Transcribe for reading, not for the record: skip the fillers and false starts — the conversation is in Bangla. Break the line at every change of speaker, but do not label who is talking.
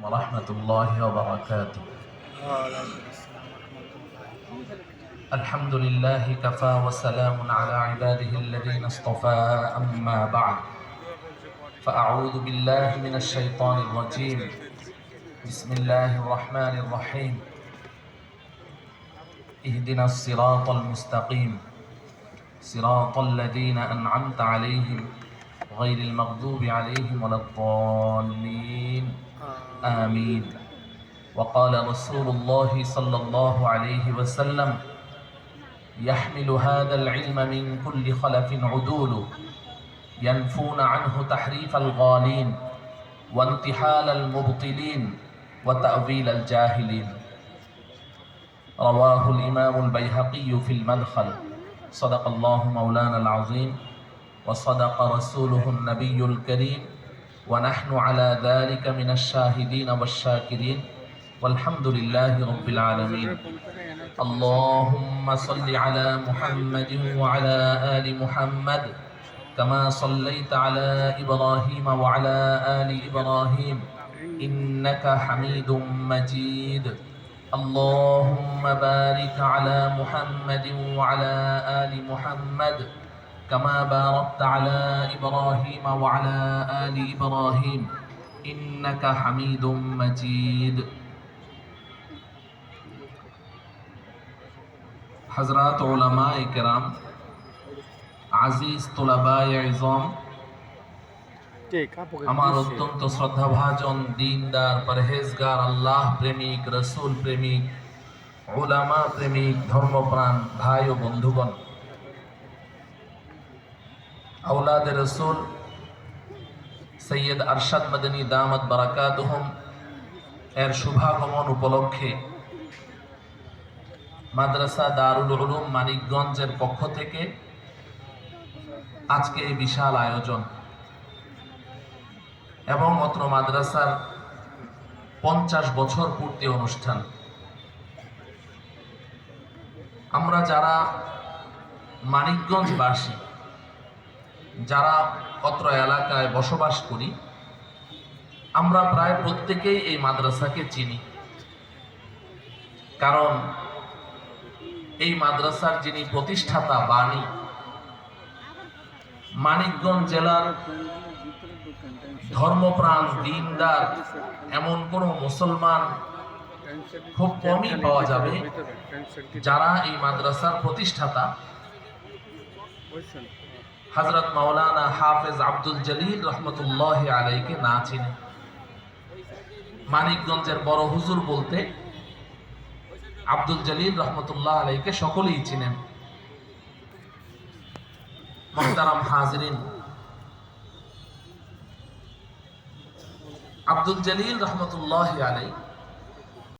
ورحمة الله وبركاته. الحمد لله كفى وسلام على عباده الذين اصطفى أما بعد فأعوذ بالله من الشيطان الرجيم بسم الله الرحمن الرحيم اهدنا الصراط المستقيم صراط الذين أنعمت عليهم غير المغضوب عليهم ولا الضالين آمين. وقال رسول الله صلى الله عليه وسلم يحمل هذا العلم من كل خلف عدول ينفون عنه تحريف الغالين وانتحال المبطلين وتأويل الجاهلين. رواه الإمام البيهقي في المدخل. صدق الله مولانا العظيم وصدق رسوله النبي الكريم ونحن على ذلك من الشاهدين والشاكرين والحمد لله رب العالمين. اللهم صل على محمد وعلى آل محمد كما صليت على إبراهيم وعلى آل إبراهيم إنك حميد مجيد. اللهم بارك على محمد وعلى آل محمد كما باركت على إبراهيم وعلى آل إبراهيم إنك حميد مجيد. حضرات علماء کرام, আজিজ তোলাবায়ে ইজম, আমার অত্যন্ত শ্রদ্ধাভাজন দিনদার পরহেজগার আল্লাহ প্রেমিক রসুল প্রেমিক উলামা প্রেমিক ধর্মপ্রাণ ভাই ও বন্ধুগণ, আওলাদে রসুল সৈয়দ আরশাদ মদনী দামাত বারাকাতুহুম এর শুভাগমন উপলক্ষে মাদ্রাসা দারুল উলুম মানিকগঞ্জের পক্ষ থেকে আজকে এই বিশাল আয়োজন এবং অত্র মাদ্রাসার 50 বছর পূর্তি অনুষ্ঠান। আমরা যারা মানিকগঞ্জবাসী, যারা অত্র এলাকায় বসবাস করি, আমরা প্রায় প্রত্যেকেই এই মাদ্রাসাকে চিনি। কারণ এই মাদ্রাসার যিনি প্রতিষ্ঠাতা বাণী, মানিকগঞ্জ জেলার ধর্মপ্রাণ দিনদার এমন কোন মুসলমান খুব কমই পাওয়া যাবে যারা এই মাদ্রাসার প্রতিষ্ঠাতা হযরত মাওলানা হাফেজ আব্দুল জলিল রহমতুল্লাহ আলাইকে না চিনে। মানিকগঞ্জের বড় হুজুর বলতে আব্দুল জলিল রহমতুল্লাহ আলাইকে সকলেই চিনেন। মুহতারাম হাজিরিন, আব্দুল জলিল রহমতুল্লাহ আলাই